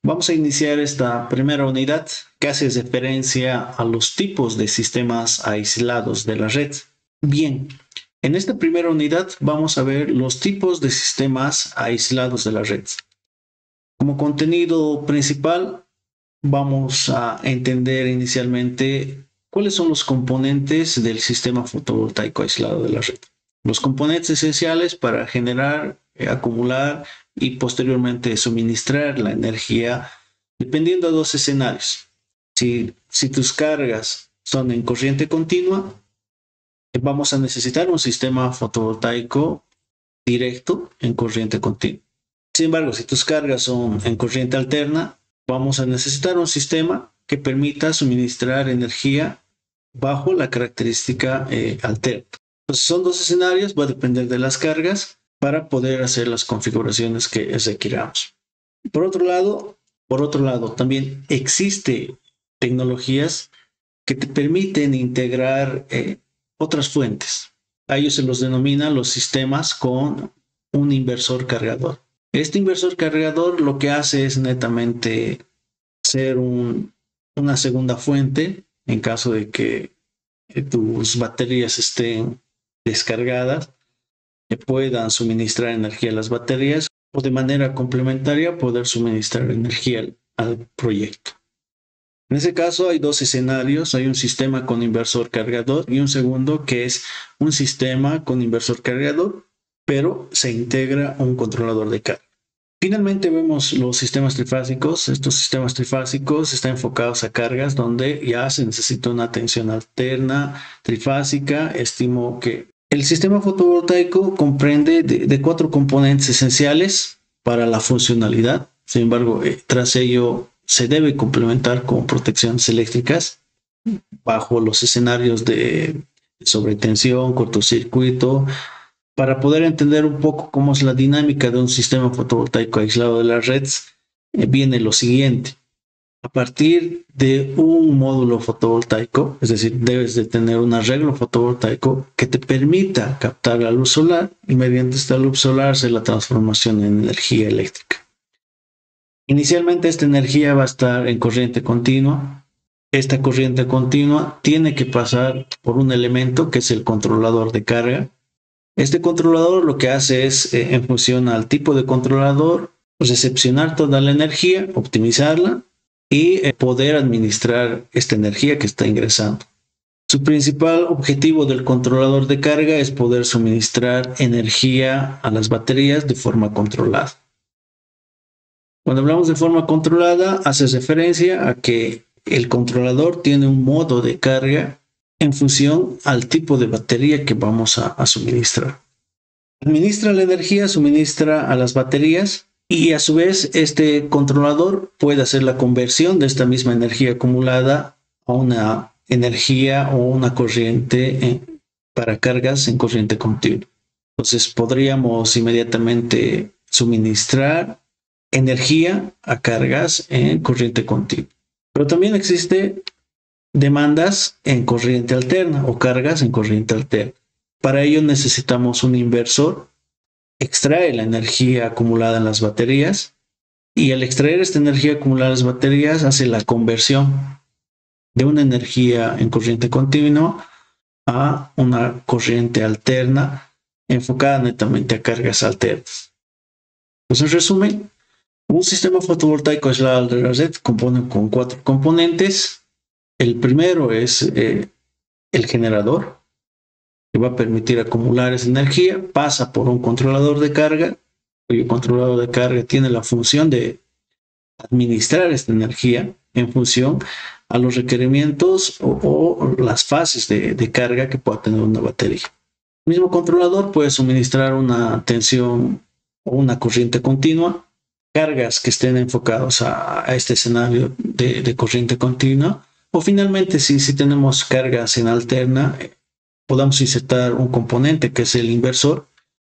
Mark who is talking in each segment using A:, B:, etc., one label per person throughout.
A: Vamos a iniciar esta primera unidad que hace referencia a los tipos de sistemas aislados de la red. Bien, en esta primera unidad vamos a ver los tipos de sistemas aislados de la red. Como contenido principal, vamos a entender inicialmente cuáles son los componentes del sistema fotovoltaico aislado de la red. Los componentes esenciales para generar, acumular y posteriormente suministrar la energía dependiendo de dos escenarios. Si tus cargas son en corriente continua, vamos a necesitar un sistema fotovoltaico directo en corriente continua. Sin embargo, si tus cargas son en corriente alterna, vamos a necesitar un sistema que permita suministrar energía bajo la característica alterna. Entonces son dos escenarios, va a depender de las cargas para poder hacer las configuraciones que requiramos. Por otro lado, también existe tecnologías que te permiten integrar otras fuentes. A ellos se los denomina los sistemas con un inversor cargador. Este inversor cargador lo que hace es netamente ser una segunda fuente en caso de que tus baterías estén descargadas, que puedan suministrar energía a las baterías o de manera complementaria poder suministrar energía al proyecto. En ese caso hay dos escenarios, hay un sistema con inversor cargador y un segundo que es un sistema con inversor cargador, pero se integra un controlador de carga. Finalmente vemos los sistemas trifásicos. Estos sistemas trifásicos están enfocados a cargas donde ya se necesita una tensión alterna, trifásica. Estimo que el sistema fotovoltaico comprende de 4 componentes esenciales para la funcionalidad. Sin embargo, tras ello se debe complementar con protecciones eléctricas bajo los escenarios de sobretensión, cortocircuito, para poder entender un poco cómo es la dinámica de un sistema fotovoltaico aislado de la red. Viene lo siguiente. A partir de un módulo fotovoltaico, es decir, debes de tener un arreglo fotovoltaico que te permita captar la luz solar y mediante esta luz solar hacer la transformación en energía eléctrica. Inicialmente esta energía va a estar en corriente continua. Esta corriente continua tiene que pasar por un elemento que es el controlador de carga. Este controlador lo que hace es, en función al tipo de controlador, recepcionar toda la energía, optimizarla y poder administrar esta energía que está ingresando. Su principal objetivo del controlador de carga es poder suministrar energía a las baterías de forma controlada. Cuando hablamos de forma controlada, hace referencia a que el controlador tiene un modo de carga en función al tipo de batería que vamos a suministrar. Administra la energía, suministra a las baterías y a su vez este controlador puede hacer la conversión de esta misma energía acumulada a una energía o una corriente para cargas en corriente continua. Entonces podríamos inmediatamente suministrar energía a cargas en corriente continua. Pero también existe demandas en corriente alterna o cargas en corriente alterna. Para ello necesitamos un inversor, extrae la energía acumulada en las baterías y al extraer esta energía acumulada en las baterías hace la conversión de una energía en corriente continua a una corriente alterna enfocada netamente a cargas alternas. Pues en resumen, un sistema fotovoltaico aislado de la red compone con 4 componentes. El primero es el generador, que va a permitir acumular esa energía, pasa por un controlador de carga, cuyo controlador de carga tiene la función de administrar esta energía en función a los requerimientos o las fases de carga que pueda tener una batería. El mismo controlador puede suministrar una tensión o una corriente continua, cargas que estén enfocados a este escenario de corriente continua, o finalmente si tenemos cargas en alterna, podamos insertar un componente que es el inversor,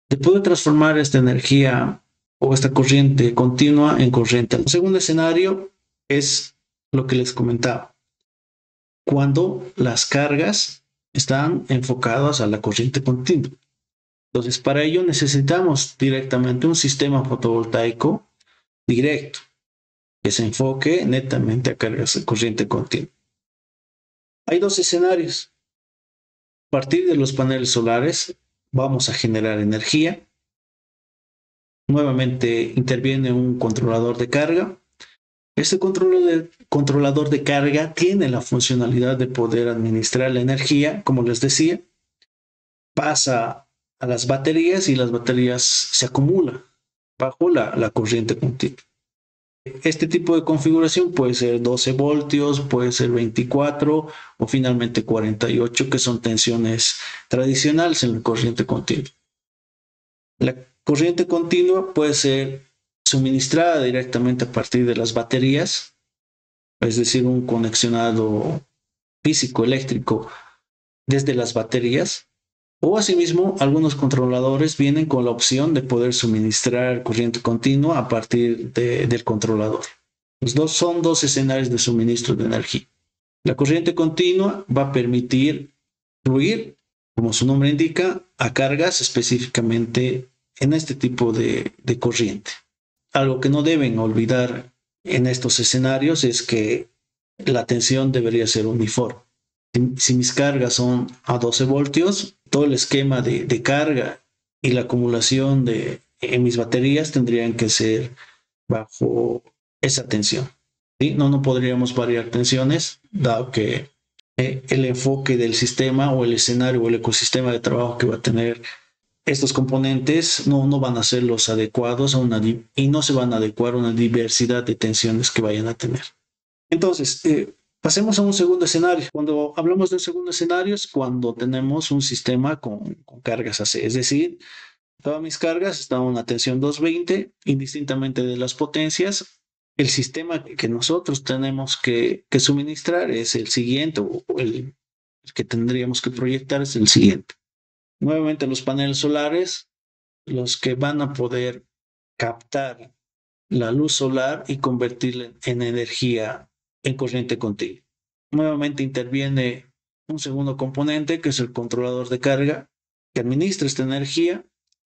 A: de poder transformar esta energía o esta corriente continua en corriente. El segundo escenario es lo que les comentaba. Cuando las cargas están enfocadas a la corriente continua. Entonces, para ello necesitamos directamente un sistema fotovoltaico directo. que se enfoque netamente a cargas de corriente continua. Hay dos escenarios. A partir de los paneles solares vamos a generar energía. Nuevamente interviene un controlador de carga. Este controlador de carga tiene la funcionalidad de poder administrar la energía, como les decía, pasa a las baterías y las baterías se acumulan bajo la corriente continua. Este tipo de configuración puede ser 12 voltios, puede ser 24 o finalmente 48, que son tensiones tradicionales en la corriente continua. La corriente continua puede ser suministrada directamente a partir de las baterías, es decir, un conexionado físico eléctrico desde las baterías, o asimismo algunos controladores vienen con la opción de poder suministrar corriente continua a partir del controlador. Son dos escenarios de suministro de energía. La corriente continua va a permitir fluir, como su nombre indica, a cargas específicamente en este tipo de corriente. Algo que no deben olvidar en estos escenarios es que la tensión debería ser uniforme. Si mis cargas son a 12 voltios, todo el esquema de carga y la acumulación en mis baterías tendrían que ser bajo esa tensión. ¿Sí? No podríamos variar tensiones, dado que el enfoque del sistema o el escenario o el ecosistema de trabajo que va a tener estos componentes no van a ser los adecuados y no se van a adecuar a una diversidad de tensiones que vayan a tener. Entonces, pasemos a un segundo escenario. Cuando hablamos de un segundo escenario es cuando tenemos un sistema con cargas AC, es decir, todas mis cargas están a una tensión 220, indistintamente de las potencias. El sistema que nosotros tenemos que suministrar es el siguiente, o el que tendríamos que proyectar es el siguiente. Nuevamente los paneles solares, los que van a poder captar la luz solar y convertirla en energía en corriente continua. Nuevamente interviene un segundo componente que es el controlador de carga que administra esta energía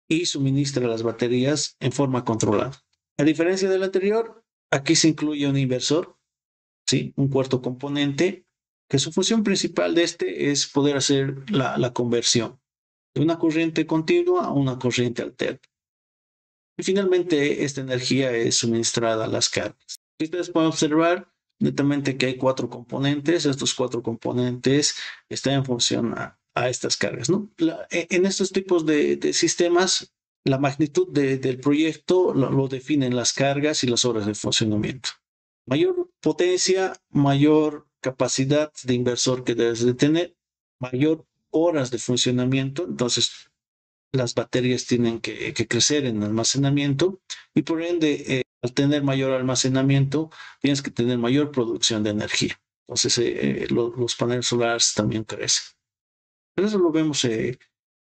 A: y suministra las baterías en forma controlada. A diferencia del anterior, aquí se incluye un inversor, ¿sí? Un cuarto componente que su función principal de este es poder hacer la conversión de una corriente continua a una corriente alterna. Y finalmente esta energía es suministrada a las cargas. Ustedes pueden observar netamente que hay 4 componentes. Estos 4 componentes están en función a estas cargas, ¿no? En estos tipos de sistemas, la magnitud del proyecto lo definen las cargas y las horas de funcionamiento. Mayor potencia, mayor capacidad de inversor que debes de tener, mayor horas de funcionamiento. Entonces, las baterías tienen que crecer en almacenamiento y por ende, al tener mayor almacenamiento, tienes que tener mayor producción de energía. Entonces, los paneles solares también crecen. Pero eso lo vemos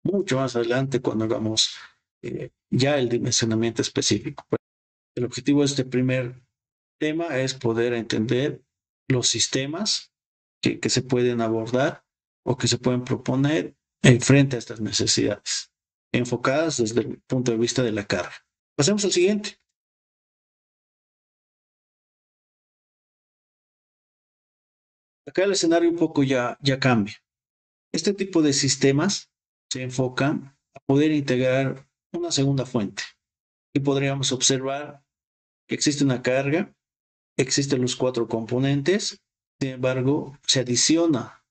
A: mucho más adelante cuando hagamos ya el dimensionamiento específico. El objetivo de este primer tema es poder entender los sistemas que se pueden abordar o que se pueden proponer frente a estas necesidades, enfocadas desde el punto de vista de la carga. Pasemos al siguiente. Acá el escenario un poco ya cambia. Este tipo de sistemas se enfocan a poder integrar una segunda fuente. Y podríamos observar que existe una carga, existen los 4 componentes, sin embargo, se adiciona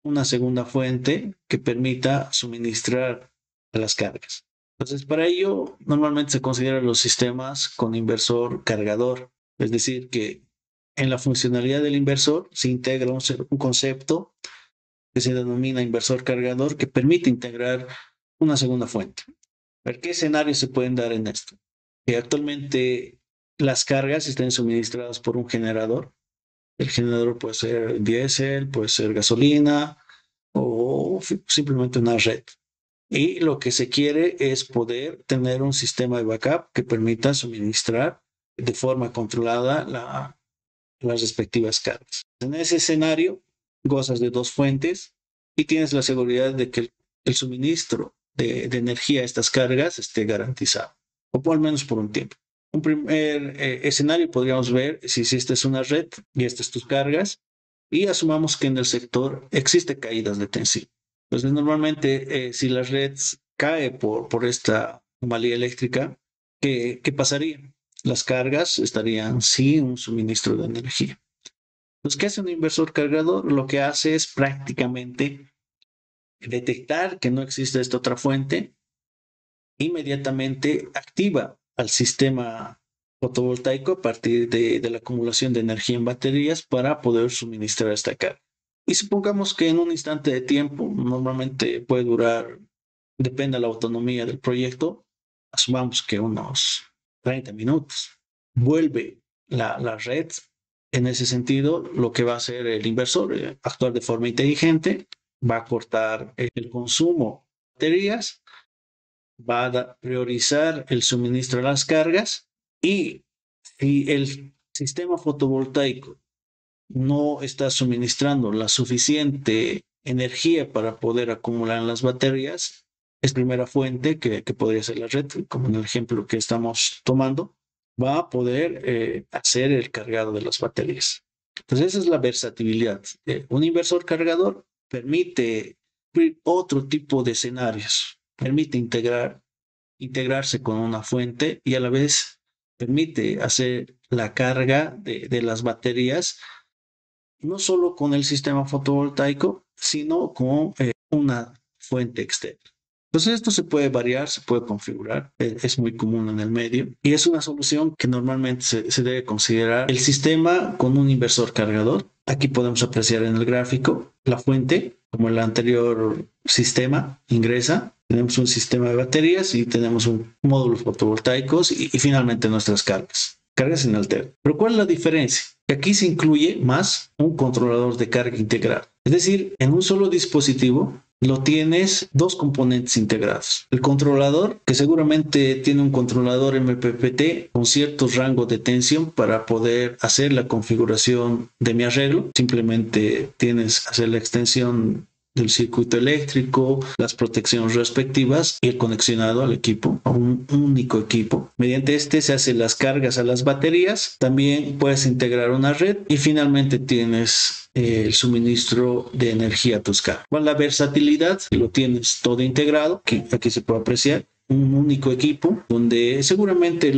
A: una segunda fuente que permita suministrar a las cargas. Entonces, para ello, normalmente se consideran los sistemas con inversor cargador, es decir, que en la funcionalidad del inversor se integra un concepto que se denomina inversor cargador que permite integrar una segunda fuente. A ver, ¿qué escenarios se pueden dar en esto? Que actualmente las cargas estén suministradas por un generador. El generador puede ser diésel, puede ser gasolina o simplemente una red. Y lo que se quiere es poder tener un sistema de backup que permita suministrar de forma controlada las respectivas cargas. En ese escenario, gozas de 2 fuentes y tienes la seguridad de que el suministro de energía a estas cargas esté garantizado, o al menos por un tiempo. Un primer escenario podríamos ver si esta es una red y estas tus cargas, y asumamos que en el sector existe caídas de tensión. Entonces, normalmente, si la red cae por esta anomalía eléctrica, ¿qué pasaría? Las cargas estarían sin un suministro de energía. Entonces, ¿qué hace un inversor cargador? Lo que hace es prácticamente detectar que no existe esta otra fuente, inmediatamente activa al sistema fotovoltaico a partir de la acumulación de energía en baterías para poder suministrar esta carga. Y supongamos que en un instante de tiempo, normalmente puede durar, depende de la autonomía del proyecto, asumamos que unos 30 minutos, vuelve la red. En ese sentido, lo que va a hacer el inversor, actuar de forma inteligente, va a cortar el consumo de baterías, va a priorizar el suministro de las cargas, y si el sistema fotovoltaico no está suministrando la suficiente energía para poder acumular en las baterías, es primera fuente que podría ser la red, como en el ejemplo que estamos tomando, va a poder hacer el cargado de las baterías. Entonces esa es la versatilidad. Un inversor cargador permite otro tipo de escenarios, permite integrarse con una fuente y a la vez permite hacer la carga de las baterías no solo con el sistema fotovoltaico, sino con una fuente externa. Entonces esto se puede variar, se puede configurar, es muy común en el medio y es una solución que normalmente se debe considerar el sistema con un inversor cargador. Aquí podemos apreciar en el gráfico la fuente, como el anterior sistema ingresa. Tenemos un sistema de baterías y tenemos un módulos fotovoltaicos y finalmente nuestras cargas sin alterno. Pero ¿cuál es la diferencia? Que aquí se incluye más un controlador de carga integral. Es decir, en un solo dispositivo lo tienes dos componentes integrados. El controlador, que seguramente tiene un controlador MPPT con ciertos rangos de tensión para poder hacer la configuración de mi arreglo. Simplemente tienes que hacer la extensión del circuito eléctrico, las protecciones respectivas y el conexionado al equipo, a un único equipo. Mediante este se hacen las cargas a las baterías, también puedes integrar una red y finalmente tienes el suministro de energía a tus cargas. Con la versatilidad, lo tienes todo integrado, que aquí se puede apreciar, un único equipo donde seguramente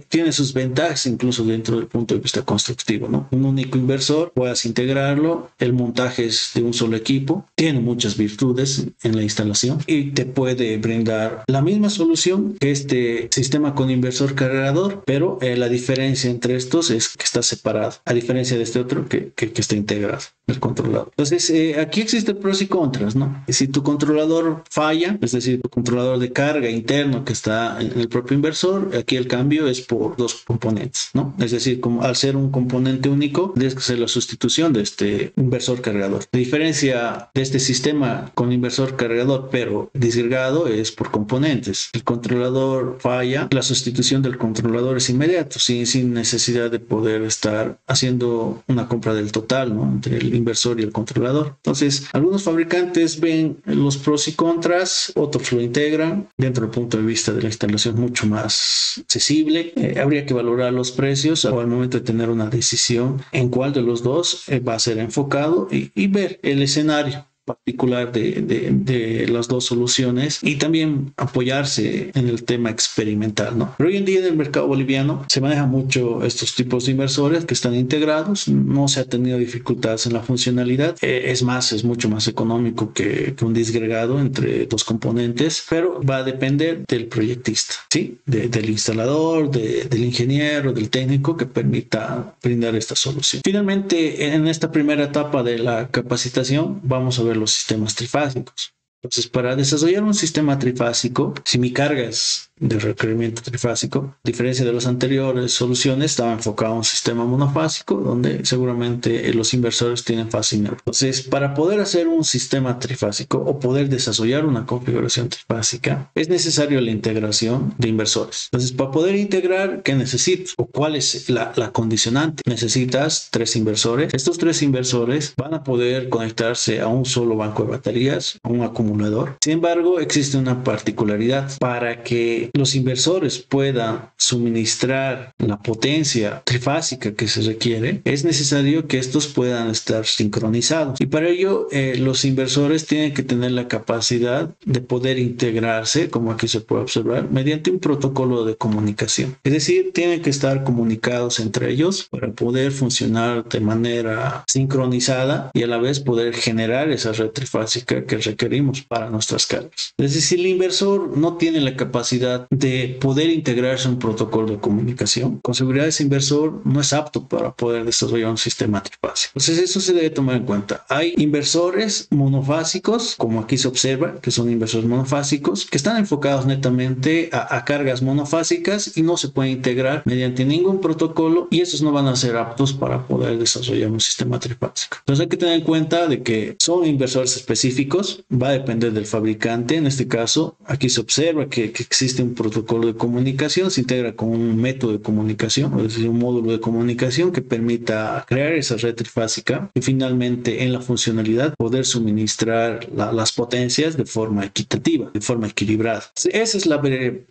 A: tiene sus ventajas incluso dentro del punto de vista constructivo, ¿no? Un único inversor, puedas integrarlo, el montaje es de un solo equipo, tiene muchas virtudes en la instalación y te puede brindar la misma solución que este sistema con inversor cargador, pero la diferencia entre estos es que está separado, a diferencia de este otro que está integrado, el controlador. Entonces, aquí existen pros y contras, ¿no? Si tu controlador falla, es decir, tu controlador de carga interno que está en el propio inversor, aquí el cambio es por dos componentes, ¿no? Es decir, como al ser un componente único, tienes que hacer la sustitución de este inversor cargador. La diferencia de este sistema con inversor cargador pero disgregado es por componentes. El controlador falla, la sustitución del controlador es inmediato, sin necesidad de poder estar haciendo una compra del total, ¿no? Entre el inversor y el controlador. Entonces, algunos fabricantes ven los pros y contras, otros lo integran dentro del punto de vista de la instalación mucho más accesible. Habría que valorar los precios o al momento de tener una decisión en cuál de los dos va a ser enfocado y ver el escenario particular de las dos soluciones y también apoyarse en el tema experimental, ¿no? Pero hoy en día en el mercado boliviano se maneja mucho estos tipos de inversores que están integrados, no se ha tenido dificultades en la funcionalidad, es mucho más económico que un disgregado entre dos componentes, pero va a depender del proyectista, ¿sí? Del instalador, del ingeniero, del técnico que permita brindar esta solución. Finalmente, en esta primera etapa de la capacitación vamos a ver los sistemas trifásicos. Entonces, para desarrollar un sistema trifásico, si mi carga es de requerimiento trifásico, a diferencia de las anteriores soluciones, estaba enfocado a un sistema monofásico, donde seguramente los inversores tienen fase inerte. Entonces, para poder hacer un sistema trifásico o poder desarrollar una configuración trifásica, es necesario la integración de inversores. Entonces, para poder integrar, ¿qué necesito? ¿O cuál es la condicionante? Necesitas 3 inversores. Estos 3 inversores van a poder conectarse a un solo banco de baterías, a un acumulador. Sin embargo, existe una particularidad. Para que que los inversores puedan suministrar la potencia trifásica que se requiere, es necesario que estos puedan estar sincronizados. Y para ello, los inversores tienen que tener la capacidad de poder integrarse, como aquí se puede observar, mediante un protocolo de comunicación. Es decir, tienen que estar comunicados entre ellos para poder funcionar de manera sincronizada y a la vez poder generar esa red trifásica que requerimos para nuestras cargas. Es decir, si el inversor no tiene la capacidad de poder integrarse a un protocolo de comunicación, con seguridad ese inversor no es apto para poder desarrollar un sistema trifásico. Entonces eso se debe tomar en cuenta. Hay inversores monofásicos, como aquí se observa, que son inversores monofásicos, que están enfocados netamente a cargas monofásicas y no se pueden integrar mediante ningún protocolo, y esos no van a ser aptos para poder desarrollar un sistema trifásico. Entonces hay que tener en cuenta de que son inversores específicos, va a depender del fabricante. En este caso, aquí se observa que existe un protocolo de comunicación, se integra con un método de comunicación, es decir, un módulo de comunicación que permita crear esa red trifásica y finalmente en la funcionalidad poder suministrar las potencias de forma equitativa, de forma equilibrada. Esa es la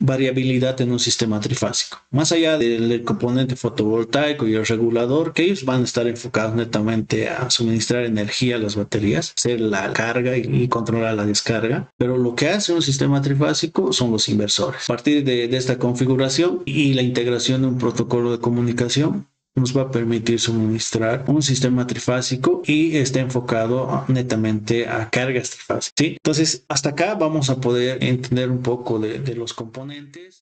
A: variabilidad en un sistema trifásico. Más allá del componente fotovoltaico y el regulador, que ellos van a estar enfocados netamente a suministrar energía a las baterías, hacer la carga y controlar la descarga, pero lo que hace un sistema trifásico son los inversores. A partir de esta configuración y la integración de un protocolo de comunicación, nos va a permitir suministrar un sistema trifásico y está enfocado netamente a cargas trifásicas, ¿sí? Entonces, hasta acá vamos a poder entender un poco de los componentes.